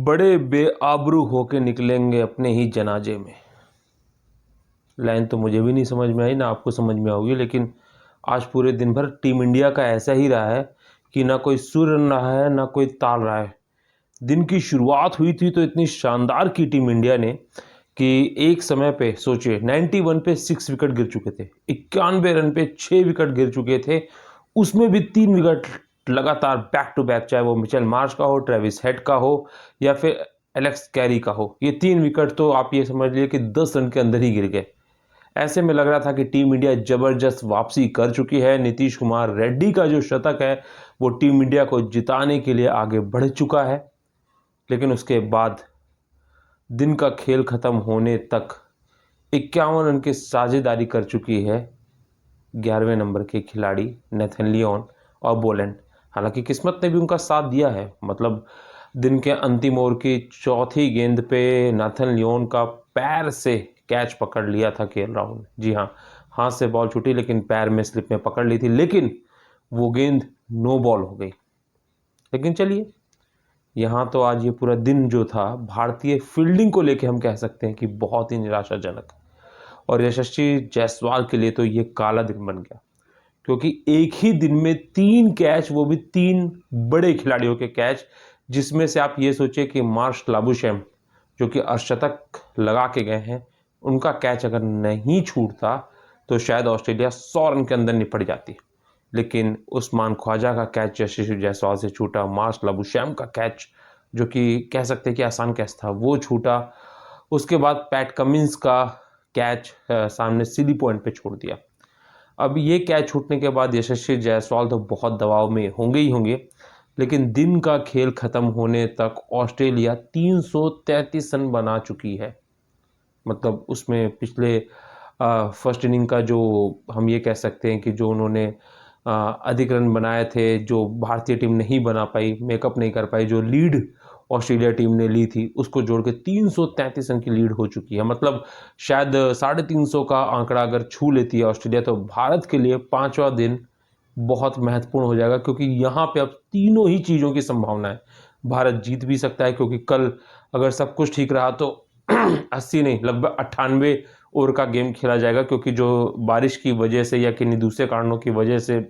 बड़े बेआबरू होके निकलेंगे अपने ही जनाजे में। लाइन तो मुझे भी नहीं समझ में आई, ना आपको समझ में आओगी, लेकिन आज पूरे दिन भर टीम इंडिया का ऐसा ही रहा है कि ना कोई सुर रहा है ना कोई ताल रहा है। दिन की शुरुआत हुई थी तो इतनी शानदार की टीम इंडिया ने कि एक समय पे सोचिए 91 पे 6 विकेट गिर चुके थे, 91 रन पे 6 विकेट गिर चुके थे, उसमें भी 3 विकेट लगातार बैक टू बैक, चाहे वो मिचेल मार्श का हो, ट्रेविस हेड का हो या फिर एलेक्स कैरी का हो। ये 3 विकेट तो आप ये समझ लिए कि 10 रन के अंदर ही गिर गए। ऐसे में लग रहा था कि टीम इंडिया जबरदस्त वापसी कर चुकी है। नीतीश कुमार रेड्डी का जो शतक है वो टीम इंडिया को जिताने के लिए आगे बढ़ चुका है। लेकिन उसके बाद दिन का खेल खत्म होने तक 51 रन की साझेदारी कर चुकी है 11वें नंबर के खिलाड़ी नेथन लियोन और बोलेंड। हालांकि किस्मत ने भी उनका साथ दिया है, मतलब दिन के अंतिम ओवर की चौथी गेंद पे नाथन लियोन का पैर से कैच पकड़ लिया था केएल राहुल ने। जी हाँ, हाथ से बॉल छूटी लेकिन पैर में स्लिप में पकड़ ली थी, लेकिन वो गेंद नो बॉल हो गई। लेकिन चलिए, यहाँ तो आज ये पूरा दिन जो था भारतीय फील्डिंग को लेके हम कह सकते हैं कि बहुत ही निराशाजनक, और यशस्वी जायसवाल के लिए तो ये काला दिन बन गया, क्योंकि एक ही दिन में 3 कैच, वो भी 3 बड़े खिलाड़ियों के कैच, जिसमें से आप ये सोचिए कि मार्श लाबुशैम जो कि अर्धशतक लगा के गए हैं, उनका कैच अगर नहीं छूटता तो शायद ऑस्ट्रेलिया 100 रन के अंदर निपट जाती। लेकिन उस्मान ख्वाजा का कैच यशस्वी जायसवाल से छूटा, मार्श लाबुशैम का कैच जो कि कह सकते हैं कि आसान कैच था वो छूटा, उसके बाद पैट कमिंस का कैच सामने सीधी पॉइंट पे छोड़ दिया। अब ये कैच छूटने के बाद यशस्वी जायसवाल तो बहुत दबाव में होंगे ही होंगे, लेकिन दिन का खेल खत्म होने तक ऑस्ट्रेलिया 333 रन बना चुकी है। मतलब उसमें पिछले फर्स्ट इनिंग का जो हम ये कह सकते हैं कि जो उन्होंने अधिक रन बनाए थे, जो भारतीय टीम नहीं बना पाई, मेकअप नहीं कर पाई, जो लीड ऑस्ट्रेलिया टीम ने ली थी, उसको जोड़ के 333 रन की लीड हो चुकी है। मतलब शायद 350 का आंकड़ा अगर छू लेती है ऑस्ट्रेलिया तो भारत के लिए 5वां दिन बहुत महत्वपूर्ण हो जाएगा, क्योंकि यहाँ पे अब तीनों ही चीज़ों की संभावना है। भारत जीत भी सकता है, क्योंकि कल अगर सब कुछ ठीक रहा तो 80 नहीं, लगभग 98 ओवर का गेम खेला जाएगा, क्योंकि जो बारिश की वजह से या किन्हीं दूसरे कारणों की वजह से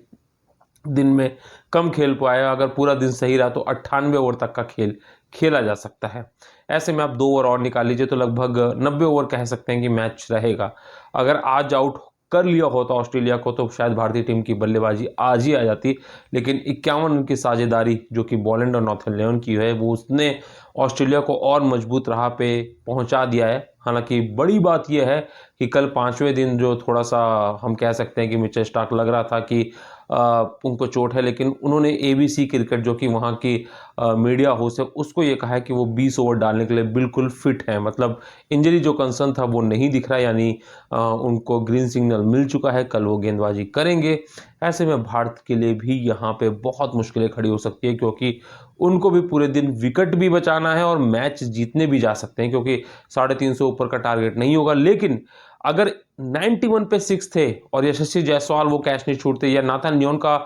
दिन में कम खेल पाया, अगर पूरा दिन सही रहा तो 98 ओवर तक का खेल खेला जा सकता है। ऐसे में आप 2 ओवर और निकाल लीजिए तो लगभग 90 ओवर कह सकते हैं कि मैच रहेगा। अगर आज आउट कर लिया होता ऑस्ट्रेलिया को तो शायद भारतीय टीम की बल्लेबाजी आज ही आ जाती, लेकिन 51 रन की साझेदारी जो कि बॉलैंड और नॉर्थन लियोन की है, वो उसने ऑस्ट्रेलिया को और मजबूत राह पे पहुंचा दिया है। हालांकि बड़ी बात यह है कि कल 5वें दिन जो थोड़ा सा हम कह सकते हैं कि मिचेल स्टार्क लग रहा था कि उनको चोट है, लेकिन उन्होंने एबीसी क्रिकेट जो कि वहाँ की मीडिया हाउस है उसको ये कहा है कि वो 20 ओवर डालने के लिए बिल्कुल फिट है। मतलब इंजरी जो कंसर्न था वो नहीं दिख रहा, यानी उनको ग्रीन सिग्नल मिल चुका है, कल वो गेंदबाजी करेंगे। ऐसे में भारत के लिए भी यहाँ पे बहुत मुश्किलें खड़ी हो सकती है, क्योंकि उनको भी पूरे दिन विकेट भी बचाना है और मैच जीतने भी जा सकते हैं, क्योंकि 350 ऊपर का टारगेट नहीं होगा। लेकिन अगर 91 पे 6 थे और यशस्वी जायसवाल वो कैच नहीं छूटते, या नाथन लियोन का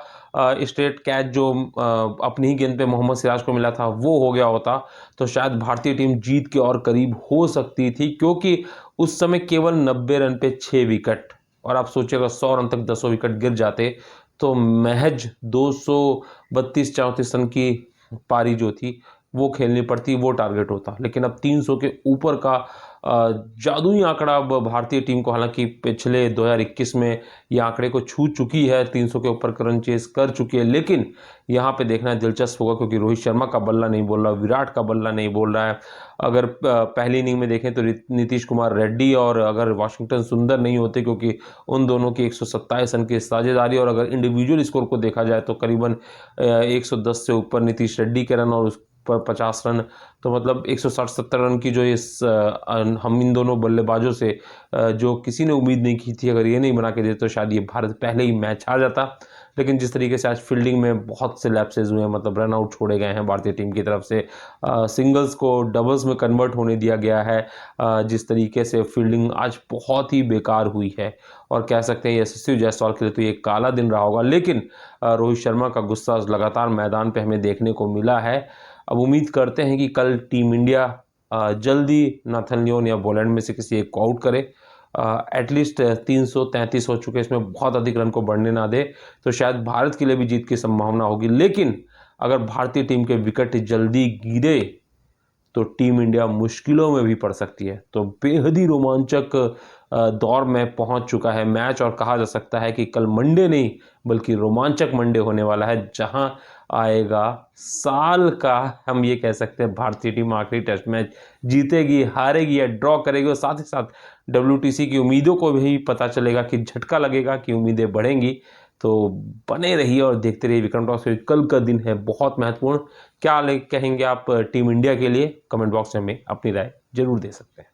स्ट्रेट कैच जो अपनी ही गेंद पे मोहम्मद सिराज को मिला था वो हो गया होता, तो शायद भारतीय टीम जीत के और करीब हो सकती थी, क्योंकि उस समय केवल 90 रन पे 6 विकेट, और आप सोचिएगा 100 रन तक 10 विकेट गिर जाते तो महज 232-34 रन की पारी जो थी वो खेलनी पड़ती, वो टारगेट होता। लेकिन अब 300 के ऊपर का जादुई आंकड़ा अब भारतीय टीम को, हालांकि पिछले 2021 में ये आंकड़े को छू चुकी है, 300 के ऊपर रन चेस कर चुकी है। लेकिन यहाँ पे देखना दिलचस्प होगा, क्योंकि रोहित शर्मा का बल्ला नहीं बोल रहा, विराट का बल्ला नहीं बोल रहा है। अगर पहली इनिंग में देखें तो नीतीश कुमार रेड्डी और अगर वाशिंगटन सुंदर नहीं होते, क्योंकि उन दोनों की 127 रन की साझेदारी, और अगर इंडिविजुअल स्कोर को देखा जाए तो करीबन 110 से ऊपर नीतीश रेड्डी के रन और उस पर 50 रन, तो मतलब 160-70 रन की जो इस हम इन दोनों बल्लेबाजों से जो किसी ने उम्मीद नहीं की थी, अगर ये नहीं बना के देते तो शायद ये भारत पहले ही मैच हार जाता। लेकिन जिस तरीके से आज फील्डिंग में बहुत से लैप्सेस हुए हैं, मतलब रन आउट छोड़े गए हैं भारतीय टीम की तरफ से, सिंगल्स को डबल्स में कन्वर्ट होने दिया गया है, जिस तरीके से फील्डिंग आज बहुत ही बेकार हुई है, और कह सकते हैं यशस्वी जायसवाल के लिए तो ये काला दिन रहा होगा। लेकिन रोहित शर्मा का गुस्सा लगातार मैदान पे हमें देखने को मिला है। अब उम्मीद करते हैं कि कल टीम इंडिया जल्दी नाथन लियोन या बॉलैंड में से किसी एक को आउट करे। एटलीस्ट 333 हो चुके, इसमें बहुत अधिक रन को बढ़ने ना दे, तो शायद भारत के लिए भी जीत की संभावना होगी। लेकिन अगर भारतीय टीम के विकेट जल्दी गिरे तो टीम इंडिया मुश्किलों में भी पड़ सकती है। तो बेहद ही रोमांचक दौर में पहुंच चुका है मैच, और कहा जा सकता है कि कल मंडे नहीं बल्कि रोमांचक मंडे होने वाला है, जहां आएगा साल का, हम ये कह सकते हैं, भारतीय टीम आखिरी टेस्ट मैच जीतेगी, हारेगी या ड्रॉ करेगी। और साथ ही साथ WTC की उम्मीदों को भी पता चलेगा कि झटका लगेगा कि उम्मीदें बढ़ेंगी। तो बने रहिए और देखते रहिए विक्रम टॉक्स। कल का दिन है बहुत महत्वपूर्ण। क्या कहेंगे आप टीम इंडिया के लिए? कमेंट बॉक्स में हमें अपनी राय जरूर दे सकते हैं।